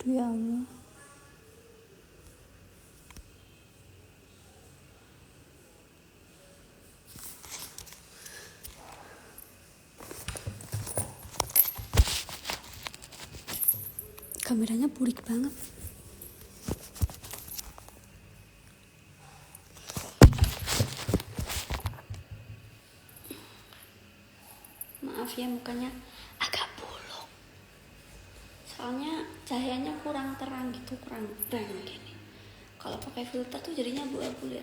Ya Allah. Kameranya burik banget. Maaf ya, mukanya agak buluk. Soalnya cahayanya kurang terang gitu, kurang terang gini. Kalau pakai filter tuh jadinya abu-abu ya.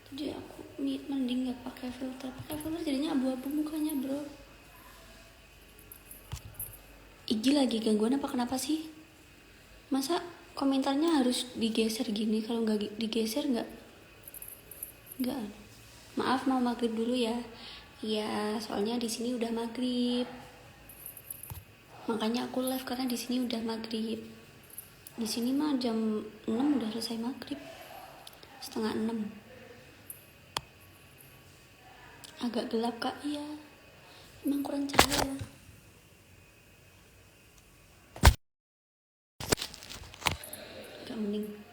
Jadi aku mending gak pakai filter jadinya abu-abu mukanya bro. Igi lagi gangguan apa kenapa sih? Masa komentarnya harus digeser gini? Kalau nggak digeser nggak. Maaf mau maghrib dulu ya. Iya, soalnya di sini udah maghrib. Makanya aku live karena di sini udah maghrib. Di sini mah jam 6 udah selesai maghrib. 5:30. Agak gelap kak, iya. Emang kurang cahaya. Agak mending.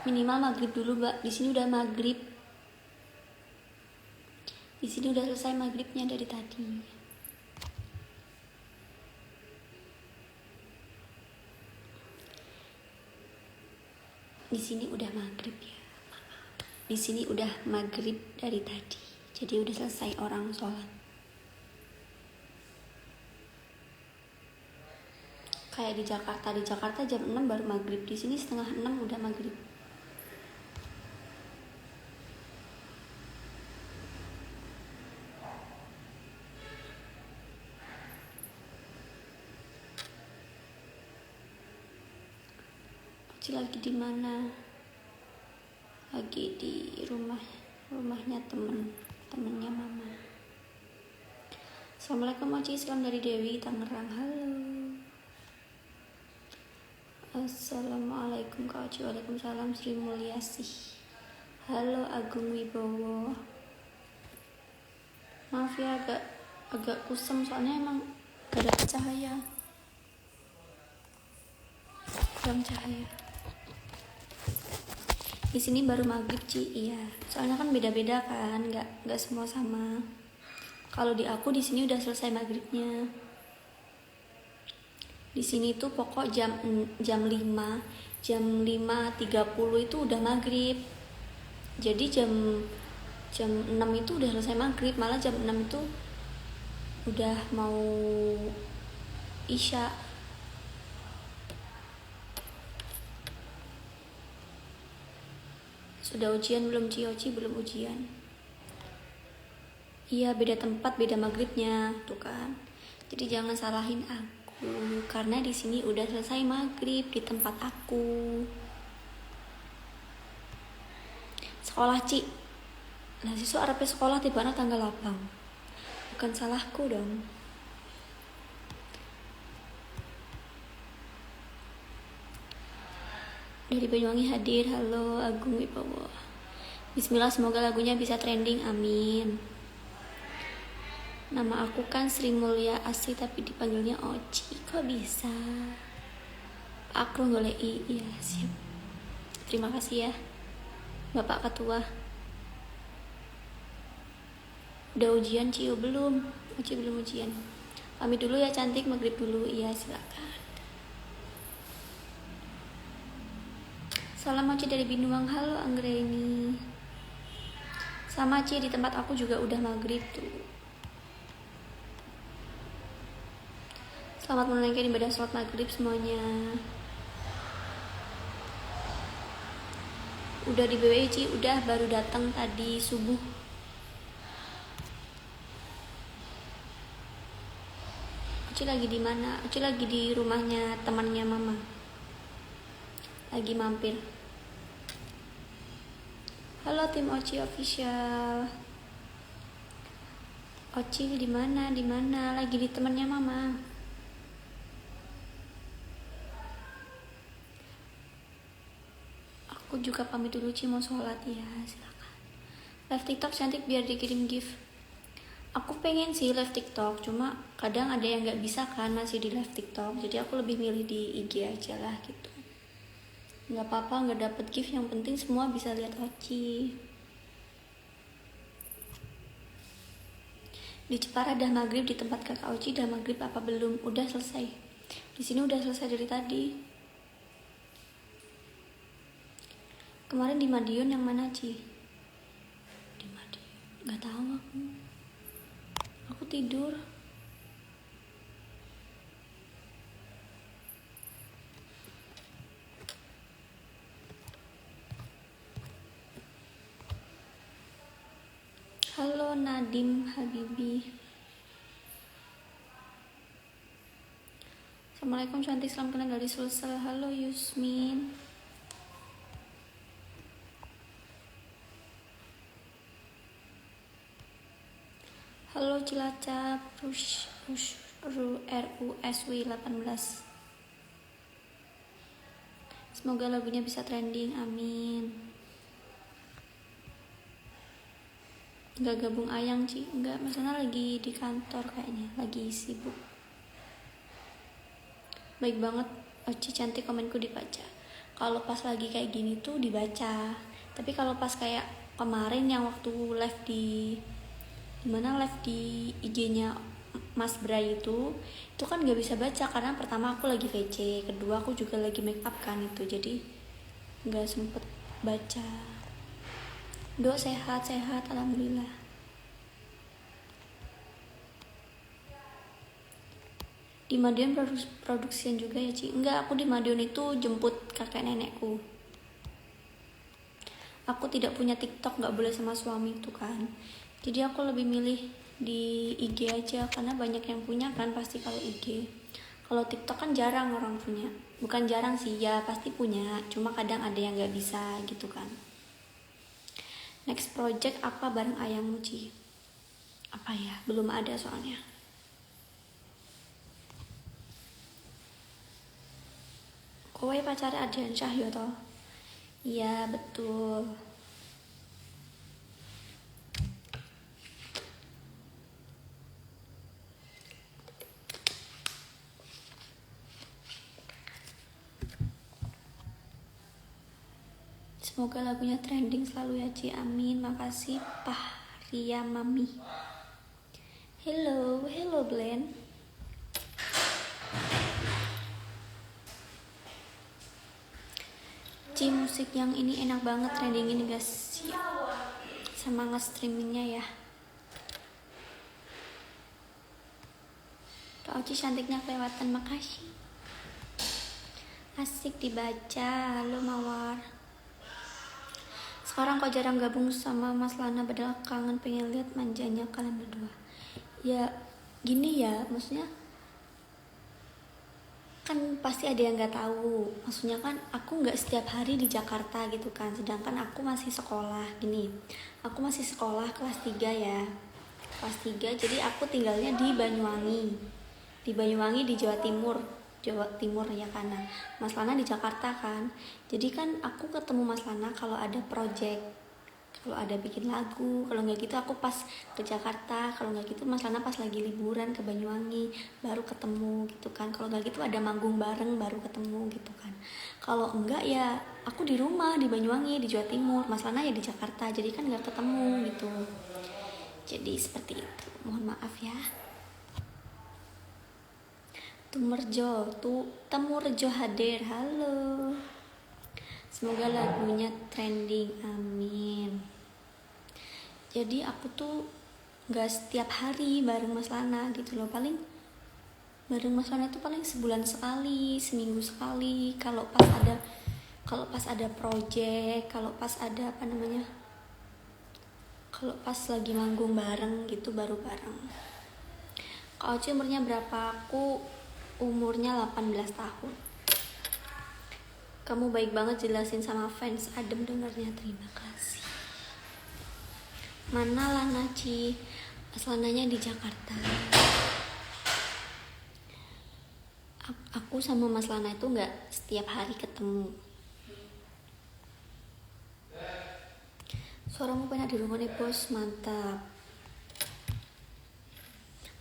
Minimal maghrib dulu mbak. Di sini udah maghrib. Di sini udah selesai maghribnya dari tadi. Di sini udah maghrib ya. Di sini udah maghrib dari tadi. Jadi udah selesai orang sholat. Kayak di Jakarta jam 6 baru maghrib. Di sini 5:30 udah maghrib. Lagi di mana? Lagi di rumahnya temennya mama. Assalamualaikum Moci, salam dari Dewi Tangerang. Halo. Assalamualaikum Kak Oci. Waalaikumsalam Sri Mulyasih. Halo Agung Wibowo. Maaf ya agak kusem soalnya emang gak ada cahaya. Kurang cahaya. Di sini baru maghrib Ci, iya. Soalnya kan beda-beda kan, nggak semua sama. Kalau di aku di sini udah selesai maghribnya. Di sini tuh pokok jam 5:30 itu udah maghrib. Jadi jam 6 itu udah selesai maghrib, malah jam 6 itu udah mau isya. Sudah ujian belum Cioci? Belum ujian. Iya beda tempat, beda maghribnya tuh kan. Jadi jangan salahin aku karena di sini udah selesai maghrib di tempat aku. Sekolah Ci. Nah siswa arep sekolah tibana tanggal 8. Bukan salahku dong. Dari Banyuwangi hadir. Halo Agung Wibowo. Bismillah, semoga lagunya bisa trending, amin. Nama aku kan Sri Mulia Asih tapi dipanggilnya Oci. Kok bisa? Aku ngolei. Iya siap. Terima kasih ya Bapak Ketua. Udah ujian Cio? Belum. Oci belum ujian. Pamit dulu ya cantik, maghrib dulu. Iya silakan. Salam Oci dari Binuang. Halo Anggreni. Sama Ci, di tempat aku juga udah maghrib tuh. Selamat menunaikan ibadah sholat maghrib semuanya. Udah di BWI Ci? Udah, baru datang tadi subuh. Uci lagi di mana? Uci lagi di rumahnya temannya mama. Lagi mampir. Halo tim Oci official. Oci di mana? Di mana? Lagi di temannya mama. Aku juga pamit dulu Ci, mau sholat ya, silakan. Live TikTok cantik biar dikirim gift. Aku pengen sih live TikTok, cuma kadang ada yang nggak bisa kan masih di live TikTok, jadi aku lebih milih di IG aja lah gitu. Nggak apa-apa nggak dapet gift, yang penting semua bisa lihat Oci. Di Jepara dah maghrib, di tempat kakak Oci dah maghrib apa belum? Udah selesai. Di sini udah selesai dari tadi. Kemarin di Madiun yang mana Ci? Di Madiun nggak tahu aku. Aku tidur. Halo Nadim Habibi. Assalamualaikum cantik, salam kenal dari Sulsel. Halo Yusmin. Halo Cilacap, RUSW 18. Semoga lagunya bisa trending, amin. Nggak gabung Ayang Ci? Nggak, maksudnya lagi di kantor kayaknya, lagi sibuk. Baik banget Oci cantik, komenku dibaca. Kalau pas lagi kayak gini tuh dibaca, tapi kalau pas kayak kemarin yang waktu live di dimana live di IG-nya Mas Bray itu kan nggak bisa baca karena pertama aku lagi VC, kedua aku juga lagi make up kan itu, jadi nggak sempet baca. Do sehat alhamdulillah. Di Madiun produksian juga ya Ci? Enggak, aku di Madiun itu jemput kakek nenekku. Aku tidak punya TikTok, nggak boleh sama suami itu kan, jadi aku lebih milih di IG aja karena banyak yang punya kan pasti kalau IG. Kalau TikTok kan jarang orang punya. Bukan jarang sih, ya pasti punya, cuma kadang ada yang nggak bisa gitu kan. Next project apa bareng Ayang Muci? Apa ya? Belum ada soalnya. Kowe pacar Adrian Syahyo toh? Iya betul. Semoga lagunya trending selalu ya Ci, amin. Makasih Pak Ria Mami. Hello Glenn. Ci, musik yang ini enak banget trendingin guys ya. Sama nge-streamingnya ya. Kak Oci cantiknya kelewatan, makasih. Asik dibaca. Halo Mawar. Sekarang kok jarang gabung sama Mas Lana, padahal kangen pengen lihat manjanya kalian berdua. Ya gini ya, maksudnya kan pasti ada yang nggak tahu, maksudnya kan aku nggak setiap hari di Jakarta gitu kan, sedangkan aku masih sekolah gini, aku masih sekolah kelas 3 ya, kelas 3, jadi aku tinggalnya di Banyuwangi, di Jawa Timur, ya kan. Nah, Mas Lana di Jakarta kan, jadi kan aku ketemu Mas Lana kalau ada project, kalau ada bikin lagu, kalau nggak gitu aku pas ke Jakarta, kalau nggak gitu Mas Lana pas lagi liburan ke Banyuwangi baru ketemu gitu kan, kalau nggak gitu ada manggung bareng baru ketemu gitu kan, kalau enggak ya aku di rumah di Banyuwangi di Jawa Timur, Mas Lana ya di Jakarta, jadi kan nggak ketemu gitu, jadi seperti itu, mohon maaf ya. Temurjo hadir, halo, semoga lagunya trending, amin. Jadi aku tuh gak setiap hari bareng Mas Lana gitu loh, paling bareng Mas Lana tuh paling sebulan sekali, seminggu sekali, kalau pas ada project, kalau pas ada kalau pas lagi manggung bareng gitu baru bareng. Kak Oci umurnya berapa? Aku umurnya 18 tahun. Kamu baik banget jelasin sama fans, adem dengarnya, terima kasih. Mana Lana Ci? Mas Lananya di Jakarta. Aku sama Mas Lana itu gak setiap hari ketemu. Suaramu pernah di rumah nih bos, mantap.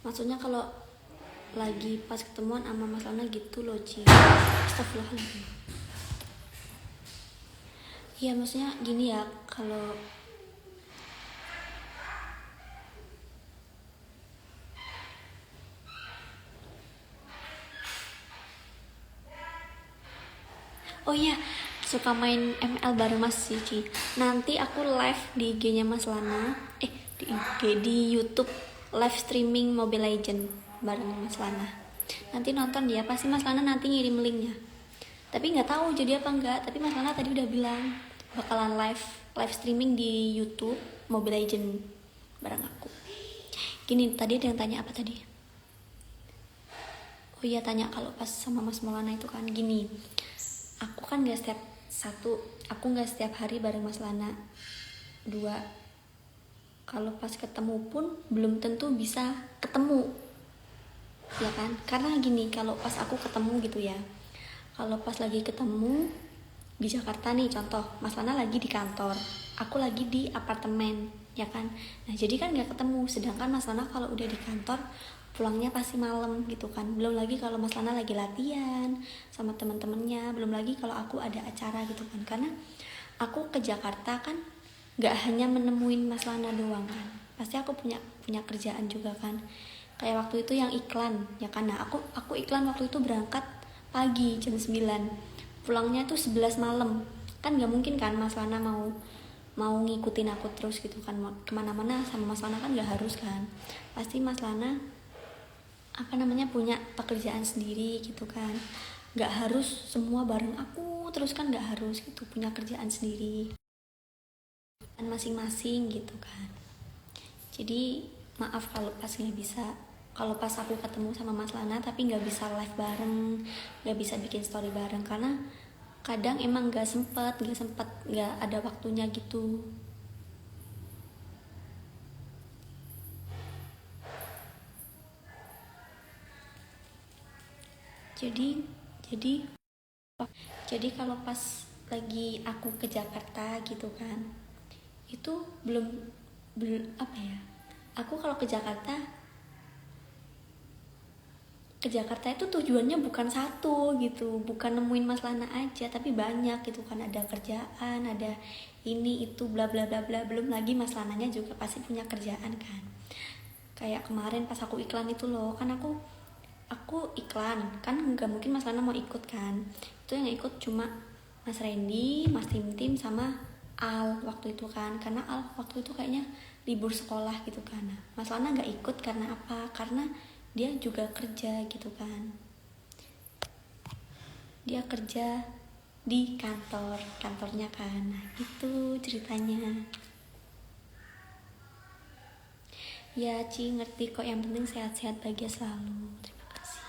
Maksudnya kalau lagi pas ketemuan sama Mas Lana gitu loh Ci. Astagfirullahaladzim. Iya maksudnya gini ya, kalau oh iya, suka main ML bareng Mas Cici. Nanti aku live di IG-nya Mas Lana, di YouTube live streaming Mobile Legend bareng Mas Lana. Nanti nonton dia, pasti Mas Lana nanti ngirim linknya. Tapi nggak tahu jadi apa enggak. Tapi Mas Lana tadi udah bilang bakalan live streaming di YouTube Mobile Legend bareng aku. Gini, tadi ada yang tanya apa tadi? Oh iya, tanya kalau pas sama Mas Maulana itu kan gini. Aku kan nggak setiap hari bareng Mas Lana. 2, kalau pas ketemu pun belum tentu bisa ketemu, ya kan? Karena gini, kalau pas aku ketemu gitu ya, kalau pas lagi ketemu di Jakarta nih, contoh Mas Lana lagi di kantor, aku lagi di apartemen, ya kan? Nah jadi kan nggak ketemu. Sedangkan Mas Lana kalau udah di kantor pulangnya pasti malam gitu kan. Belum lagi kalau Mas Lana lagi latihan sama teman-temannya, belum lagi kalau aku ada acara gitu kan. Karena aku ke Jakarta kan nggak hanya menemuin Mas Lana doang kan, pasti aku punya kerjaan juga kan. Kayak waktu itu yang iklan, ya kan. Nah aku iklan waktu itu berangkat pagi jam 9, pulangnya tuh 11 malam. Kan nggak mungkin kan Mas Lana mau ngikutin aku terus gitu kan, kemana-mana sama Mas Lana kan nggak harus kan. Pasti Mas Lana punya pekerjaan sendiri gitu kan, nggak harus semua bareng aku terus kan, nggak harus gitu, punya kerjaan sendiri dan masing-masing gitu kan. Jadi maaf kalau pas nggak bisa, kalau pas aku ketemu sama Mas Lana tapi nggak bisa live bareng, nggak bisa bikin story bareng, karena kadang emang nggak ada waktunya gitu. Jadi kalau pas lagi aku ke Jakarta gitu kan, itu belum aku kalau ke Jakarta itu tujuannya bukan satu gitu, bukan nemuin Mas Lana aja, tapi banyak gitu kan, ada kerjaan, ada ini itu bla bla bla bla, belum lagi Mas Lananya juga pasti punya kerjaan kan. Kayak kemarin pas aku iklan itu loh, kan aku iklan kan, nggak mungkin Mas Lana mau ikut kan, itu yang ikut cuma Mas Randy, Mas Tim sama Al waktu itu kan, karena Al waktu itu kayaknya libur sekolah gitu kan. Nah, Mas Lana nggak ikut karena apa? Karena dia juga kerja gitu kan, dia kerja di kantornya kan. Nah itu ceritanya ya. Ci ngerti kok, yang penting sehat-sehat bahagia selalu. Terima kasih.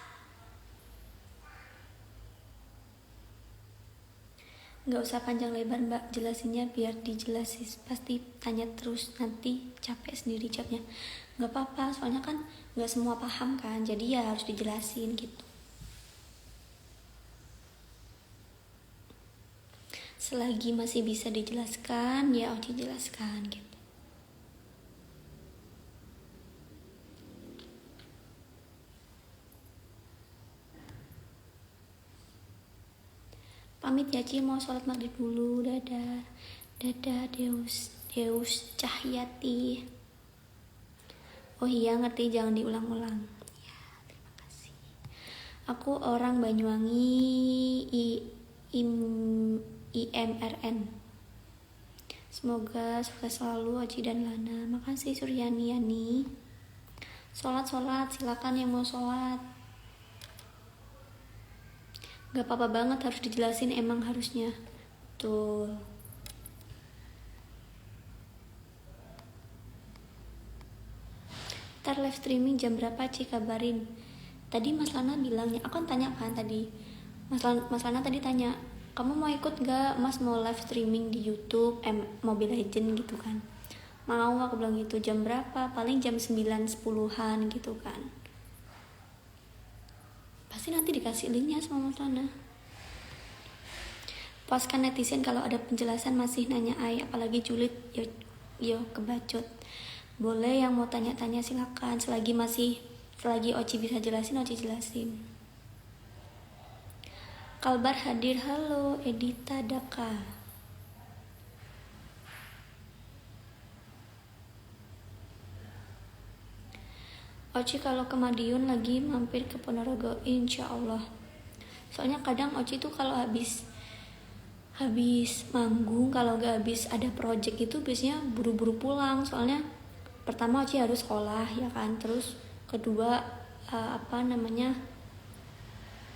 Nggak usah panjang lebar mbak, jelasinnya biar dijelasin. Pasti tanya terus, nanti capek sendiri jawabnya. Nggak apa-apa, soalnya kan nggak semua paham kan, jadi ya harus dijelasin gitu. Selagi masih bisa dijelaskan, ya Oci jelaskan gitu. Pamit ya Ci, mau sholat maghrib dulu. Dadah. Dadah Deus Cahyati. Oh iya, ngerti, jangan diulang-ulang. Ya, terima kasih. Aku orang Banyuwangi IMRN. Semoga sukses selalu Oci dan Lana. Makasih Suryani Yani. Sholat, silakan yang mau sholat. Gak apa-apa banget harus dijelasin, emang harusnya. Tuh. Ntar live streaming jam berapa Ci, kabarin. Tadi Mas Lana bilangnya, aku kan tanya kan tadi. Mas Lana tadi tanya, kamu mau ikut gak Mas, mau live streaming di YouTube Mobile Legend gitu kan. Mau, aku bilang gitu. Jam berapa? Paling jam 9-10an gitu kan. Pasti nanti dikasih linknya sama Mas Lana. Puaskan netizen kalau ada penjelasan masih nanya apalagi julid, yo kebacot. Boleh yang mau tanya-tanya silakan, selagi Oci bisa jelasin, Oci jelasin. Kalbar hadir, halo Edita Daka. Oci kalau ke Madiun lagi mampir ke Ponorogo, insya Allah. Soalnya kadang Oci tuh kalau habis manggung, kalau gak habis ada project itu biasanya buru-buru pulang. Soalnya pertama Oci harus sekolah ya kan, terus kedua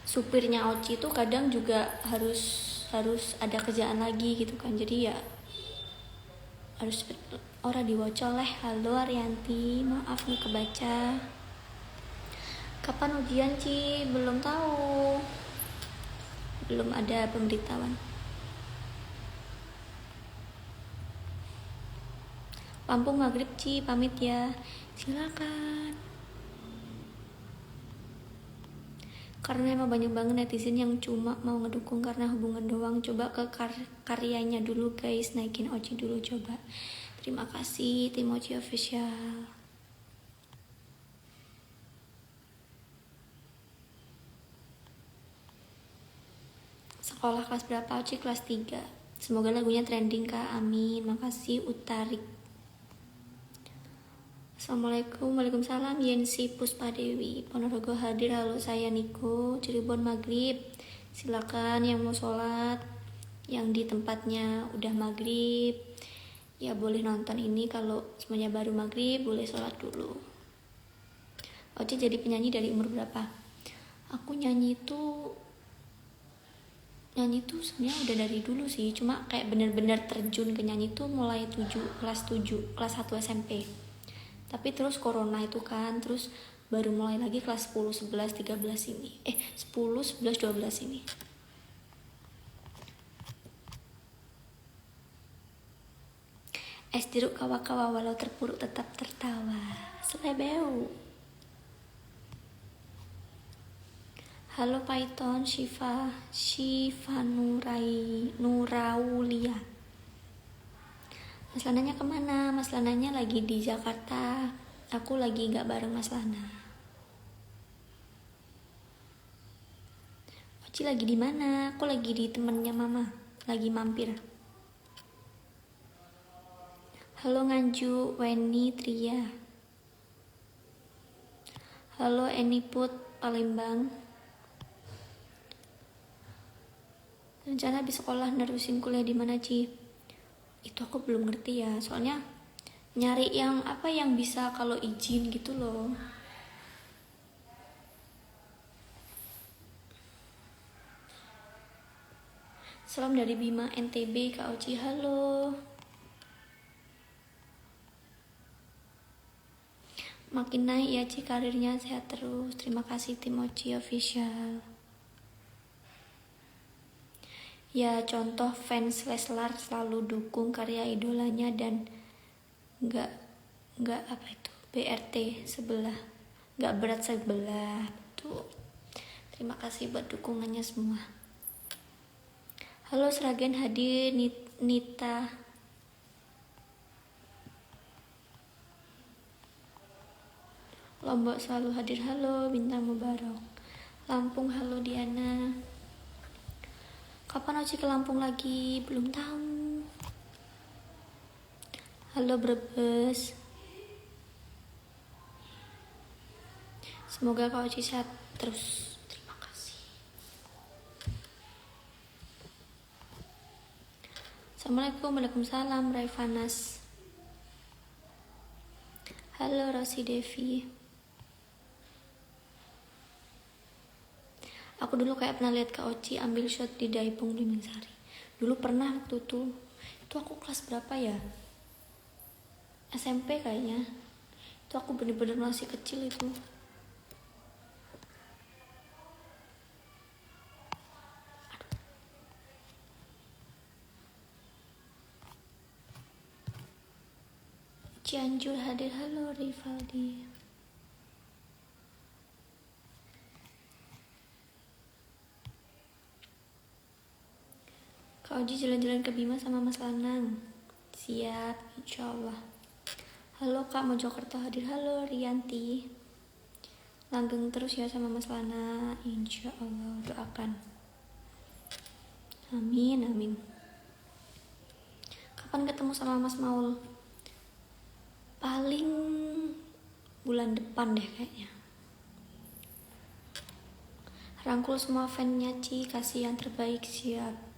supirnya Oci itu kadang juga harus ada kerjaan lagi gitu kan, jadi ya harus ora diwacol leh. Halo Arianti, maaf nggak kebaca. Kapan ujian Ci? Belum tahu, belum ada pemberitahuan. Lampung maghrib Ci, pamit ya. Silakan. Karena emang banyak banget netizen yang cuma mau ngedukung karena hubungan doang. Coba ke karyanya dulu guys, naikin Oci dulu coba. Terima kasih tim Oci Official. Sekolah kelas berapa Oci? Kelas 3. Semoga lagunya trending Kak, amin. Makasih Utarik. Assalamualaikum. Waalaikumsalam. Yensi Puspadewi, Ponorogo hadir, halo saya Niko, Cirebon maghrib. Silakan yang mau sholat, yang di tempatnya udah maghrib ya boleh nonton ini. Kalau semuanya baru maghrib boleh sholat dulu. Oci jadi penyanyi dari umur berapa? Aku nyanyi tuh sebenarnya udah dari dulu sih, cuma kayak bener-bener terjun ke nyanyi tuh mulai kelas 1 SMP. Tapi terus corona itu kan, terus baru mulai lagi kelas 10, 11, 13 ini. 10, 11, 12 ini. Es jeruk kawa-kawa walau terpuruk tetap tertawa. Selebeu. Halo Python, Shiva Nuraulia. Mas Lananya kemana? Mas Lananya lagi di Jakarta. Aku lagi gak bareng Mas Lana. Oci lagi di mana? Aku lagi di temennya Mama. Lagi mampir. Halo Nganju, Weni Tria. Halo Eniput, Palembang. Rencana habis sekolah nerusin kuliah di mana Ci? Itu aku belum ngerti ya, soalnya nyari yang bisa kalau izin gitu loh. Salam dari Bima NTB, Kak Oci, halo. Makin naik ya Ci karirnya, sehat terus. Terima kasih tim Oci Official. Ya contoh fans Leslar selalu dukung karya idolanya dan nggak apa itu BRT sebelah, nggak berat sebelah tuh. Terima kasih buat dukungannya semua. Halo Sragen hadir, Nita. Lombok selalu hadir, halo Bintang Mubarok. Lampung, halo Diana. Kapan Oci ke Lampung lagi? Belum tahu. Halo Brebes. Semoga Kak Oci sehat terus. Terima kasih. Assalamualaikum, waalaikumsalam Raifanas. Halo Rosi Devi. Aku dulu kayak pernah lihat Kak Oci ambil shot di Daipung Limengsari. Dulu pernah waktu itu aku kelas berapa ya? SMP kayaknya. Itu aku bener-bener masih kecil itu. Cianjur hadir, halo Rivaldi. Kak Oji jalan-jalan ke Bima sama Mas Lanang. Siap, insya Allah. Halo Kak Mojokerto hadir, halo Rianti. Langgeng terus ya sama Mas Lana, insya Allah, doakan. Amin, amin. Kapan ketemu sama Mas Maul? Paling bulan depan deh kayaknya. Rangkul semua fan-nya Ci, kasih yang terbaik, siap.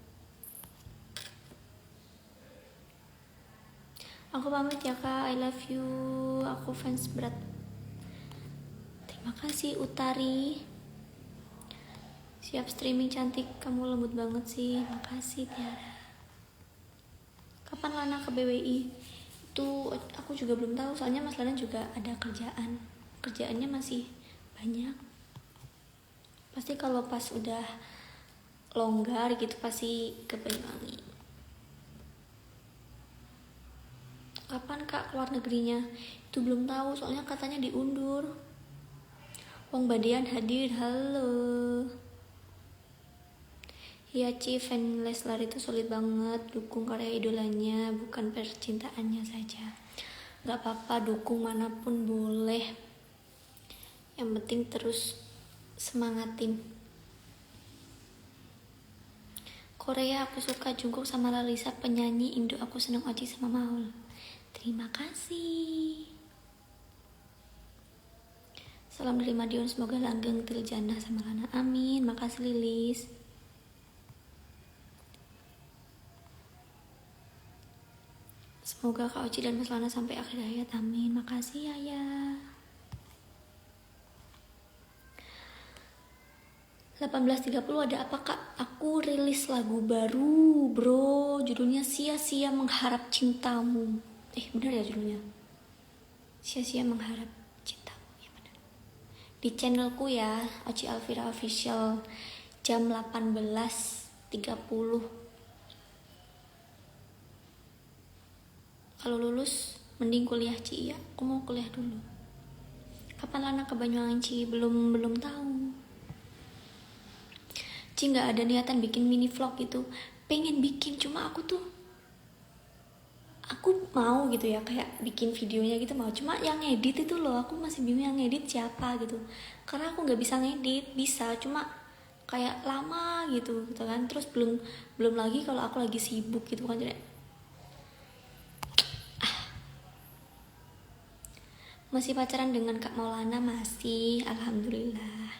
Aku pamit ya Kak, I love you. Aku fans berat. Terima kasih Utari. Siap streaming cantik, kamu lembut banget sih. Makasih Tiara. Kapan Lana ke BWI? Itu aku juga belum tahu, soalnya Mas Lana juga ada kerjaan. Kerjaannya masih banyak. Pasti kalau pas udah longgar gitu pasti ke Banyuwangi. Kapan Kak keluar negerinya? Itu belum tahu, soalnya katanya diundur. Wong Badian hadir, halo. Ya Ci, fan Leslar itu solid banget, dukung karya idolanya, bukan percintaannya saja. Gak apa-apa, dukung manapun boleh. Yang penting terus semangatin. Korea aku suka Jungkook sama Lalisa, penyanyi Indo aku seneng Oci sama Maul. Terima kasih. Salam dari Madiun, semoga langgeng Tiljana sama Lana. Amin. Makasih Lilis. Semoga Kak Oci dan Mas Lana sampai akhir hayat. Amin. Makasih Yaya. 18.30 ada apa Kak? Aku rilis lagu baru bro, judulnya Sia-sia Mengharap Cintamu. Bener ya judulnya? Sia-sia Mengharap Cintamu, ya bener. Di channelku ya, Oci Alvira Official, jam 18.30. Kalau lulus mending kuliah Ci ya. Aku mau kuliah dulu. Kapan Lana ke Banyuwangi Ci? Belum tahu. Ci nggak ada niatan bikin mini vlog gitu. Pengen bikin, cuma aku mau gitu ya, kayak bikin videonya gitu mau. Cuma yang ngedit itu loh, aku masih bingung yang ngedit siapa gitu. Karena aku nggak bisa ngedit, bisa cuma kayak lama gitu kan. Terus belum lagi kalau aku lagi sibuk gitu kan. Jadi masih pacaran dengan Kak Maulana? Masih, alhamdulillah.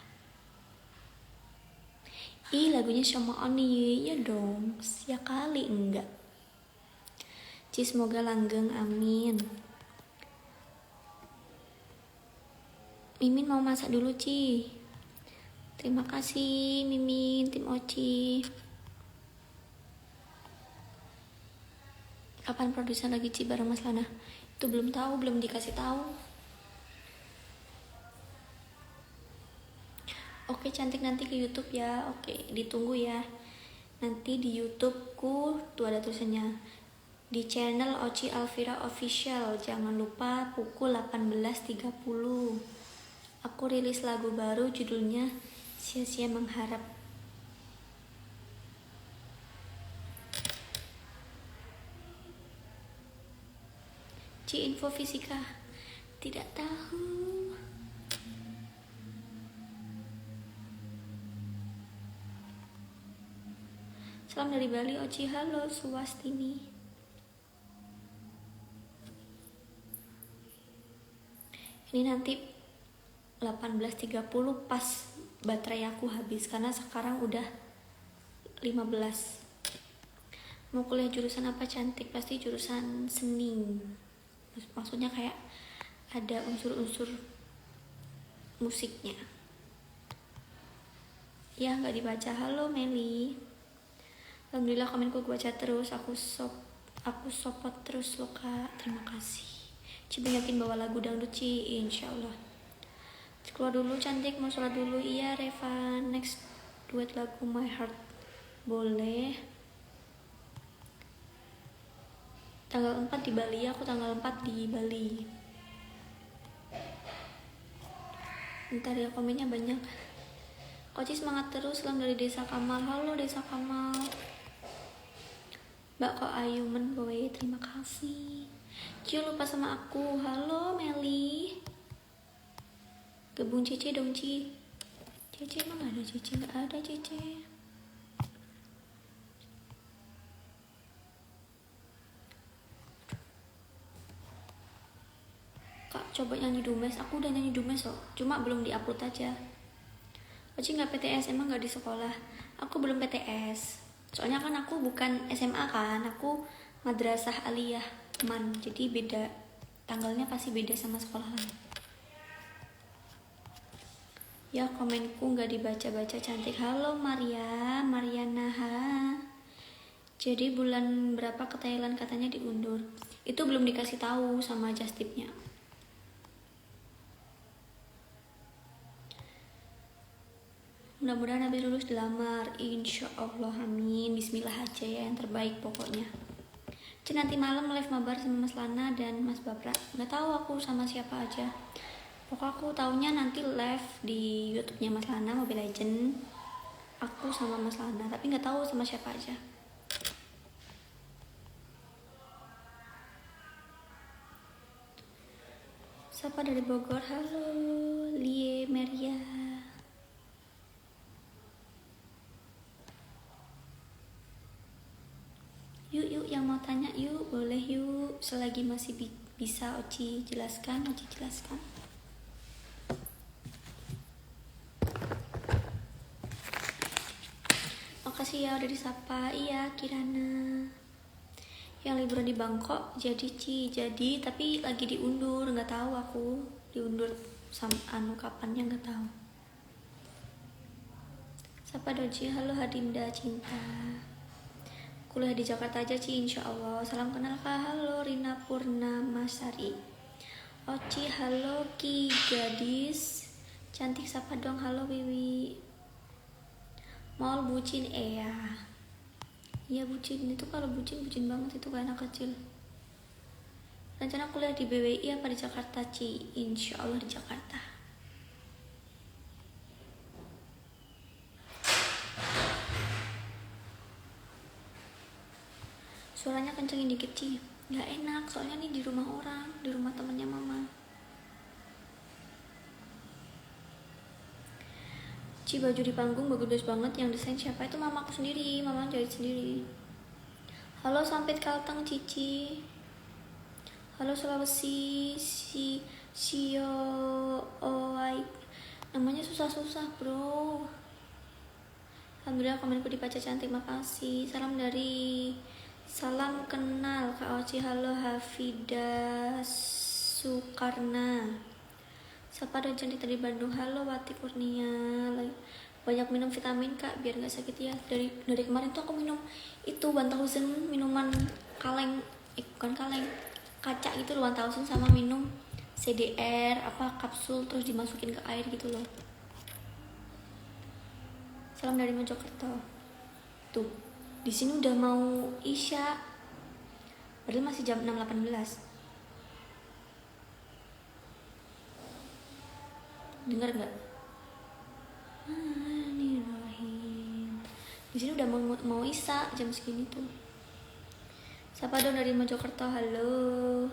Ih, lagunya sama Oni, ya dong, ya kali enggak. Ci, semoga langgeng, amin. Mimin mau masak dulu Ci. Terima kasih Mimin, tim Oci. Kapan produser lagi Ci bareng Mas Lana? Itu belum tahu, belum dikasih tahu. Oke cantik, nanti ke YouTube ya. Oke, ditunggu ya. Nanti di YouTubeku tuh ada tulisannya, di channel Oci Alvira Official. Jangan lupa pukul 18.30 aku rilis lagu baru judulnya Sia-sia Mengharap. Ci info fisika tidak tahu. Salam dari Bali, Oci. Halo, Suwastini. Ini nanti 18.30 pas baterai aku habis, karena sekarang udah 15. Mau kuliah jurusan apa cantik? Pasti jurusan seni. Maksudnya kayak ada unsur-unsur musiknya. Ya, nggak dibaca. Halo, Meli. Alhamdulillah komenku gue baca terus, aku support terus lo kak, terima kasih. Ci yakin bawa lagu dangdut Ci, insyaallah. Keluar dulu cantik, mau sholat dulu. Iya Reva, next duet lagu My Heart boleh. Tanggal 4 di Bali, aku tanggal 4 di Bali. Ntar ya, komennya banyak. Oci semangat terus, salam dari Desa Kamal. Halo Desa Kamal. Mbak kok Ayumen boy, terima kasih. Jangan lupa sama aku. Halo Meli. Gabung Cece dong Ci. Cece emang ada Cece? Nggak ada Cece. Kak coba nyanyi Dumes. Aku udah nyanyi Dumes kok, cuma belum diupload aja. Oci nggak PTS, emang nggak di sekolah. Aku belum PTS. Soalnya kan aku bukan SMA kan, aku madrasah aliyah man, jadi beda tanggalnya, pasti beda sama sekolah lain. Ya komenku nggak dibaca-baca cantik. Halo Mariana. Jadi bulan berapa ke Thailand katanya diundur. Itu belum dikasih tahu sama Justipnya. Mudah-mudahan habis lulus dilamar, insya Allah, amin. Bismillah aja ya, yang terbaik pokoknya. Jadi nanti malam live mabar sama Mas Lana dan Mas Babra. Nggak tahu aku sama siapa aja. Pokoknya aku taunya nanti live di YouTube-nya Mas Lana Mobile Legend. Aku sama Mas Lana, tapi nggak tahu sama siapa aja. Siapa dari Bogor? Halo, Lie Meria. Yuk yang mau tanya yuk, boleh yuk. Selagi masih bisa Oci jelaskan. Makasih ya udah disapa. Iya Kirana. Yang liburan di Bangkok jadi Ci, jadi tapi lagi diundur, nggak tahu aku diundur sama kapannya, nggak tahu. Sapa Doji, halo Hadinda cinta. Kuliah di Jakarta aja Ci, insya Allah. Salam kenal kak. Halo Rina Purnamasari. Oci, halo Ki gadis cantik, sapa dong. Halo Wiwi. Mall bucin ya. Iya bucin, itu kalau bucin banget itu kayak anak kecil. Rencana kuliah di BWI apa di Jakarta Ci? Insya Allah di Jakarta. Suaranya kencengin dikit Ci, nggak enak soalnya nih di rumah orang, di rumah temennya mama. Ci, baju di panggung bagus banget, yang desain siapa? Itu mama aku sendiri, mama jahit sendiri. Halo Sampit Kalteng Cici. Halo Sulawesi Sio Oi. Namanya susah bro. Alhamdulillah komenku dibaca cantik, makasih. Salam kenal Kak Oci. Halo Hafida Sukarna. Sapa dan cantik dari Bandung. Halo Wati Kurnia. Banyak minum vitamin Kak biar nggak sakit ya. Dari kemarin tuh aku minum itu 1000 minuman kaleng, bukan kaleng, kaca gitu loh, 1000 sama minum CDR apa kapsul terus dimasukin ke air gitu loh. Salam dari Mojokerto. Tuh Di sini udah mau isya. Padahal masih jam 6.18. Dengar nggak? Di sini udah mau isya jam segini tuh. Siapa dong dari Mojokerto? Halo.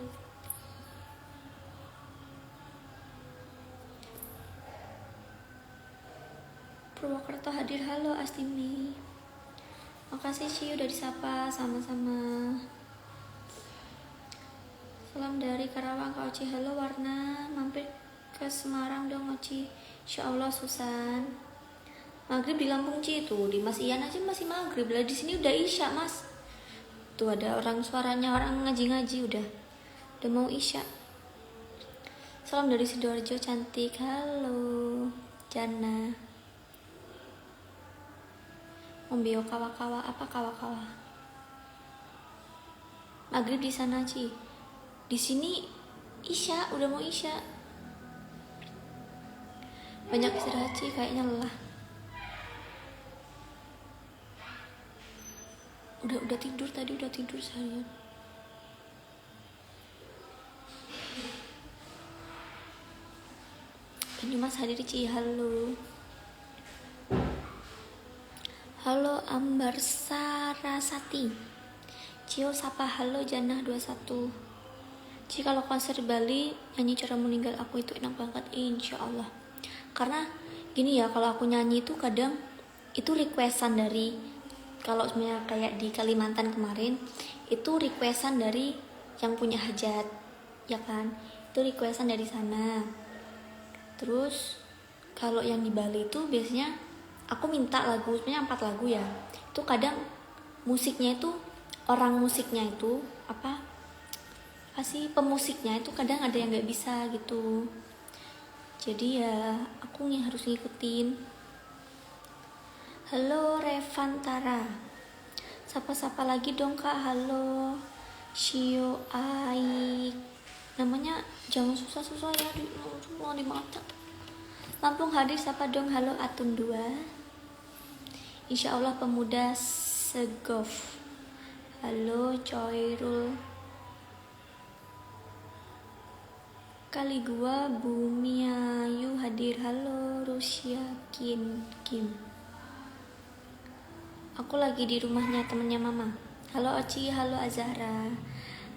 Purwokerto hadir. Halo Astimi. Makasih Ci udah disapa. Sama-sama. Salam dari Karawang Kak Oci. Halo Warna. Mampir ke Semarang dong Oci. Insya Allah Susan. Maghrib di Lampung Ci itu. Di Mas Ian aja masih maghrib lah. Di sini udah isya Mas. Tuh ada orang suaranya orang ngaji-ngaji udah mau isya. Salam dari Sidoarjo cantik. Halo Jana. Ombeo kawa-kawa. Apa kawa-kawa? Maghrib di sana Ci. Di sini isya, udah mau isya. Banyak istirahat Ci, kayaknya lelah. Udah tidur tadi, udah tidur seharian. Banyumas hadir Ci. Halo. Halo Ambar Sarasati. Cio sapa. Halo Janah 21. Ci kalau konser Bali nyanyi Cara Meninggal Aku itu enak banget insya Allah. Karena gini ya, kalau aku nyanyi itu kadang itu requestan dari, kalau sebenarnya kayak di Kalimantan kemarin itu requestan dari yang punya hajat ya kan, itu requestan dari sana. Terus kalau yang di Bali itu biasanya aku minta lagu, sebenarnya 4 lagu ya. Itu kadang musiknya itu, orang musiknya itu apa sih, pemusiknya itu kadang ada yang nggak bisa gitu. Jadi ya aku harus ngikutin. Halo Revantara. Sapa-sapa lagi dong Kak. Halo Shio Aik. Namanya jangan susah-susah ya, cuma di mata. Lampung hadir sapa dong. Halo Atun 2. Insya Allah Pemuda Segov. Halo Coirul. Kali gua Bumi Ayu hadir. Halo Rusia Kim. Aku lagi di rumahnya temennya mama. Halo Oci. Halo Azahra.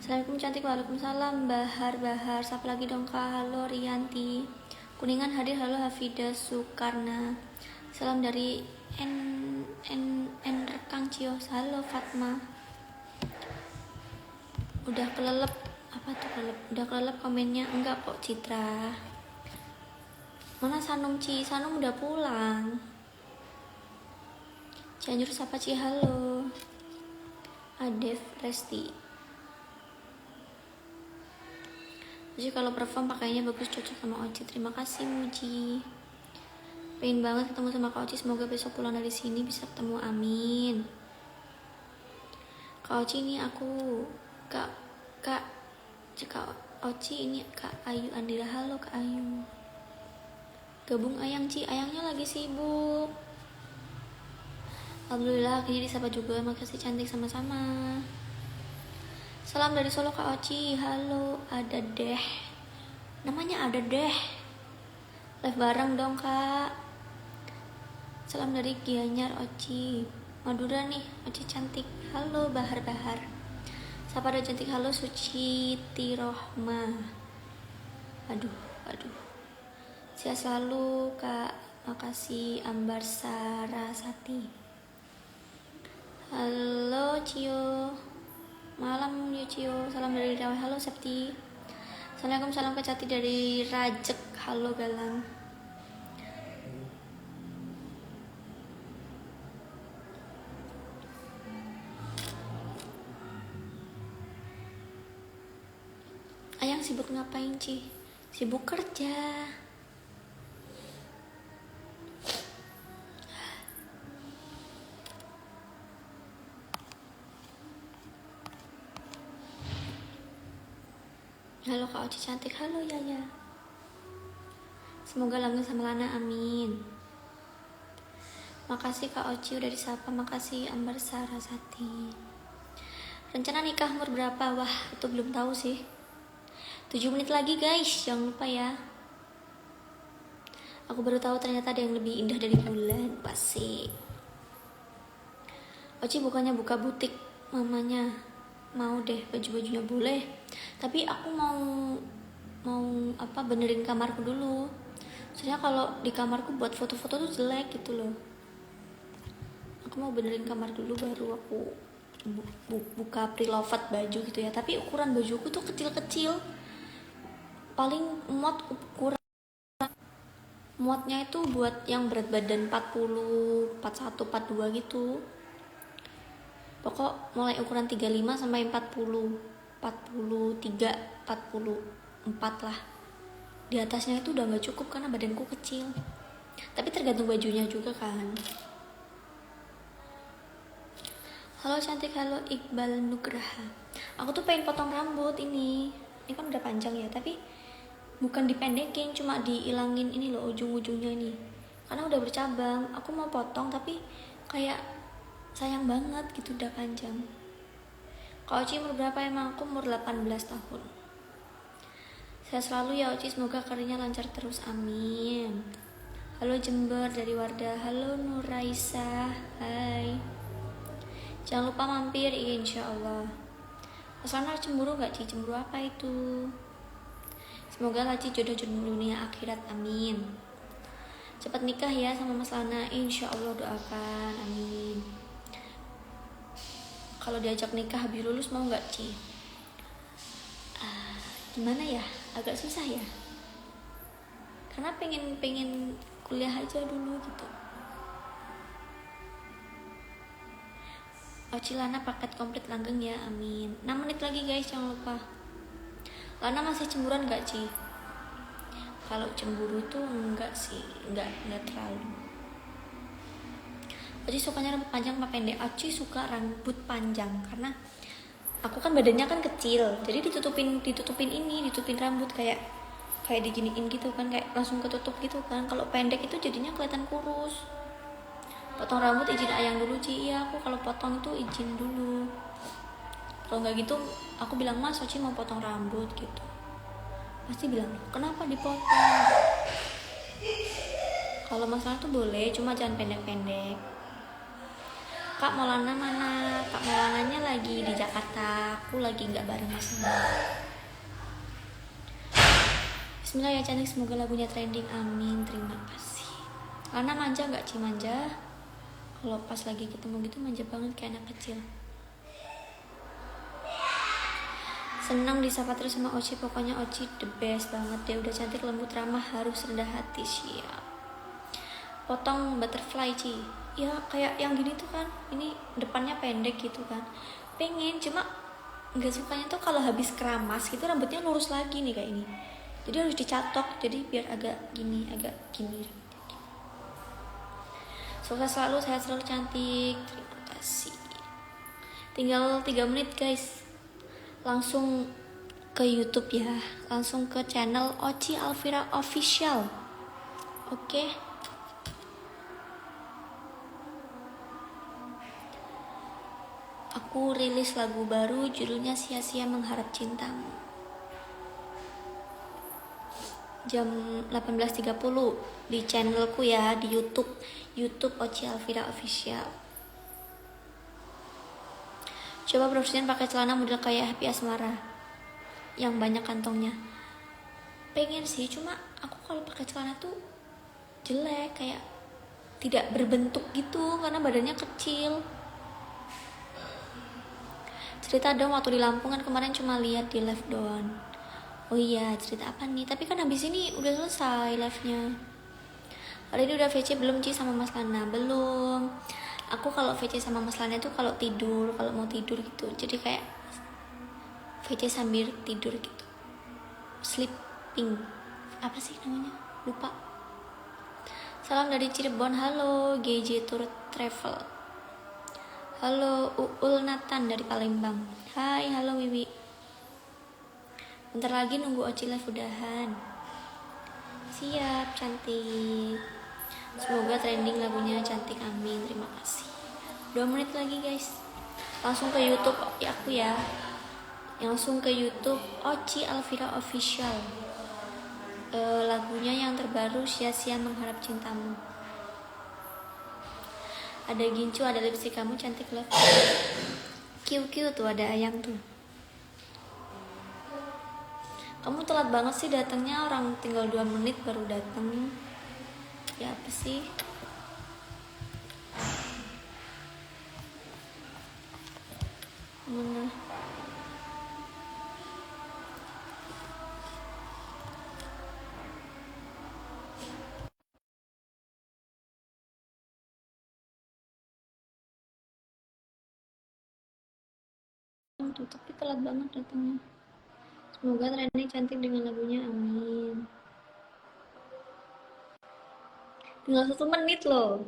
Assalamualaikum cantik. Waalaikumsalam Bahar. Siapa lagi dong Kak? Halo Rianti. Kuningan hadir. Halo Hafida Sukarna. Salam dari Rekang Cios. Halo Fatma. Udah kelelep. Apa tuh kelelep? Udah kelelep komennya? Enggak kok Citra. Mana Sanum Ci? Sanum udah pulang. Cianjur sapa Ci. Halo Adev Resti. Jadi kalau perform pakainya bagus, cocok sama Oci. Terima kasih Muji. Pengen banget ketemu sama Kak Oci. Semoga besok pulang dari sini bisa ketemu. Amin. Kak Oci ini aku Kak Oci ini Kak Ayu Andira. Halo Kak Ayu. Gabung Ayang Ci. Ayangnya lagi sibuk. Alhamdulillah akhirnya disapa juga. Makasih cantik. Sama-sama. Salam dari Solo Kak Oci. Halo Ada Deh. Namanya Ada Deh. Live bareng dong Kak. Salam dari Gianyar Oci. Madura nih Oci cantik. Halo Bahar. Sapa ada cantik. Halo Suci Tirohma. Aduh. Sehat selalu Kak. Makasih Ambar Sarasati. Halo Cio. Malam ya Cio. Salam dari Rawai. Halo Septi. Assalamualaikum. Salam kecati dari Rajek. Halo Galang. Ayang sibuk ngapain Ci? Sibuk kerja. Halo Kak Oci cantik. Halo Yaya. Semoga langgeng sama Lana. Amin. Makasih Kak Oci udah disapa. Makasih Ambar Sarasati. Rencana nikah umur berapa? Wah, itu belum tahu sih. 7 menit lagi guys, jangan lupa ya. Aku baru tahu ternyata ada yang lebih indah dari bulan. Pasti Oci bukannya buka butik, mamanya mau deh baju-bajunya boleh. Tapi aku mau benerin kamarku dulu. Soalnya kalau di kamarku buat foto-foto tuh jelek gitu loh. Aku mau benerin kamar dulu baru aku buka Prilovet baju gitu ya. Tapi ukuran bajuku tuh kecil-kecil. Paling muatnya itu buat yang berat badan 40, 41, 42 gitu. Pokok mulai ukuran 35 sampai 40, 43, 44 lah. Di atasnya itu udah gak cukup karena badanku kecil. Tapi tergantung bajunya juga kan. Halo cantik, halo Iqbal Nugraha. Aku tuh pengen potong rambut ini. Ini kan udah panjang ya, tapi bukan dipendekin, cuma dihilangin ini loh ujung-ujungnya ini. Karena udah bercabang. Aku mau potong tapi kayak sayang banget gitu udah panjang. Kak Oci umur berapa emang? Aku umur 18 tahun. Saya selalu ya Oci, semoga karirnya lancar terus, amin. Halo Jember dari Wardah. Halo Nuraisa, hai. Jangan lupa mampir, insya Allah. Mas Lana cemburu gak Ci? Cemburu apa itu? Semoga Laci jodoh-jodoh dunia akhirat, amin. Cepat nikah ya sama Mas Lana, insya Allah, doakan, amin. Kalau diajak nikah habis lulus mau gak Ci? Gimana ya, agak susah ya, karena pengen kuliah aja dulu gitu. Oci Lana paket komplit langgeng ya, amin. 6 menit lagi guys, jangan lupa. Lana masih cemburuan gak Ci? Kalau cemburu tuh enggak sih, enggak terlalu. Oci sukanya rambut panjang apa pendek? Oci suka rambut panjang karena aku kan badannya kan kecil, jadi ditutupin rambut kayak diginiin gitu kan, kayak langsung ketutup gitu kan. Kalau pendek itu jadinya kelihatan kurus. Potong rambut izin ayang dulu Ci. Iya, aku kalau potong itu izin dulu. Kalau nggak gitu aku bilang Mas Oci mau potong rambut gitu, pasti bilang kenapa dipotong. Kalau masalah tuh boleh, cuma jangan pendek-pendek. Kak Maulana mana? Kak Maulananya lagi di Jakarta, aku lagi nggak bareng Mas Lana. Bismillah ya cantik, semoga lagunya trending, amin. Terima kasih. Lana manja nggak Ci? Manja. Kalau pas lagi ketemu gitu manja banget kayak anak kecil. Senang disapa terus sama Oci, pokoknya Oci the best banget deh. Udah cantik, lembut, ramah, harus rendah hati, siap. Potong butterfly Ci. Ya kayak yang gini tuh kan, ini depannya pendek gitu kan, pengen, cuma nggak sukanya tuh kalau habis keramas gitu rambutnya lurus lagi nih kayak ini, jadi harus dicatok, jadi biar agak gini. Sukses selalu, sehat selalu cantik, terima kasih. Tinggal 3 menit guys, langsung ke YouTube ya, langsung ke channel Oci Alvira Official. Oke. Aku rilis lagu baru judulnya Sia-sia Mengharap Cintamu. Jam 18.30 di channelku ya, di YouTube Oci Alvira Official. Coba profesian pakai celana model kayak Happy Asmara yang banyak kantongnya. Pengen sih, cuma aku kalau pakai celana tuh jelek, kayak tidak berbentuk gitu karena badannya kecil. Cerita dong, waktu di Lampung kan kemarin cuma lihat di live doang. Oh iya, cerita apa nih? Tapi kan habis ini udah selesai live-nya. Hari ini udah VC belum Ci sama Mas Lana? Belum. Aku kalau VC sama Mas Lana itu kalau mau tidur gitu. Jadi kayak VC sambil tidur gitu. Sleeping. Apa sih namanya? Lupa. Salam dari Cirebon. Halo GJ Tour Travel. Halo Uul Nathan dari Palembang. Hai, halo Wiwi. Bentar lagi nunggu Oci live udahan. Siap, cantik. Semoga trending lagunya cantik, amin. Terima kasih. 2 menit lagi guys. Langsung ke YouTube ya aku ya. Langsung ke YouTube Oci Alvira Official. Lagunya yang terbaru Sia-sia Mengharap Cintamu. Ada Gincu, ada lipstick kamu cantik love. QQ tuh ada Ayang tuh. Kamu telat banget sih datangnya, orang tinggal 2 menit baru datang. Ya apa sih? Mana? Tuh, tapi telat banget datangnya. Semoga trending cantik dengan lagunya, amin. Tinggal 1 menit loh.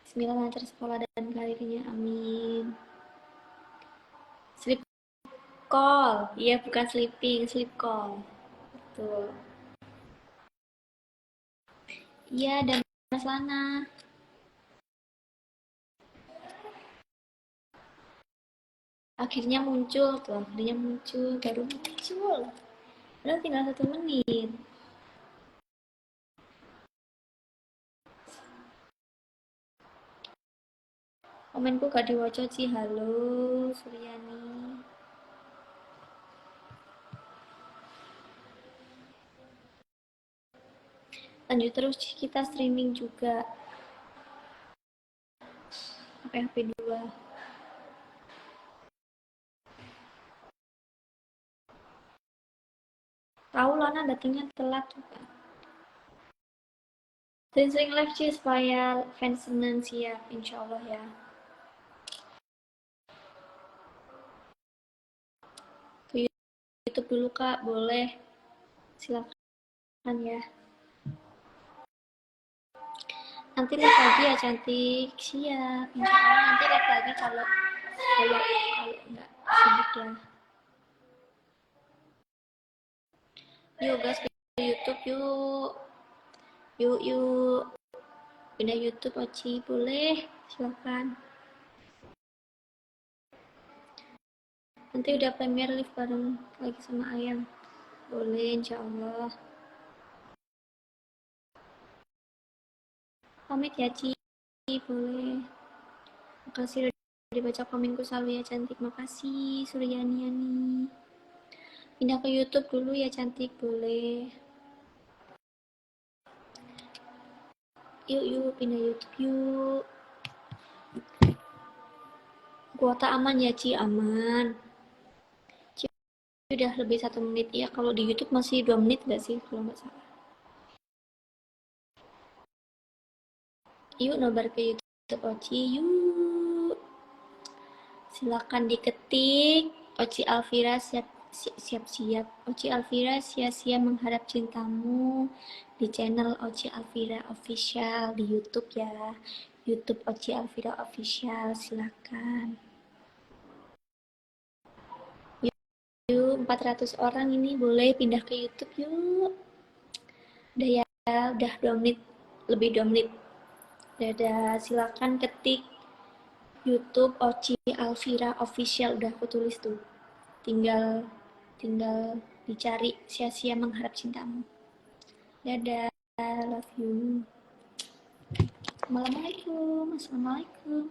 Bismillah lancar sekolah dan karirnya, amin. Sleep call, iya bukan sleeping, sleep call. Tuh. Iya, dan Mas Lana. Akhirnya muncul tuh, akhirnya muncul, baru muncul. Padahal tinggal 1 menit. Komenku gak diwaca sih, halo Suryani. Lanjut terus, kita streaming juga pakai HP 2. Tahu Lana datangnya telat juga. Sering-sering live sih supaya fans Senin siap, insya Allah ya. Ke YouTube dulu kak, boleh. Silakan ya. Nanti live lagi ya cantik, siap. Insya Allah nanti live lagi kalau nggak sibuk ya. Yuk guys ke YouTube yuk. Yuk. Pindah YouTube Oci, boleh. Silakan. Nanti udah Premier Live bareng lagi sama Ayang. Boleh insya Allah. Pamit ya Ci, boleh. Makasih udah dibaca komenku selalu ya cantik. Makasih Suryani. Pindah ke YouTube dulu ya cantik, boleh. Yuk pindah YouTube yuk. Kuota aman ya Ci, aman. Ci udah lebih 1 menit ya. Kalau di YouTube masih 2 menit gak sih kalau nggak salah. Yuk nobar ke YouTube Oci yuk. Silakan diketik Oci Alvira siap-siap. Oci Alvira sia-sia mengharap cintamu di channel Oci Alvira Official di YouTube ya. YouTube Oci Alvira Official, silakan. Yuk 400 orang ini boleh pindah ke YouTube yuk. Udah ya, udah 2 menit, lebih 2 menit. Dadah, silakan ketik YouTube Oci Alvira Official, udah aku tulis tuh. Tinggal dicari sia-sia mengharap cintamu. Dadah, love you. Assalamualaikum.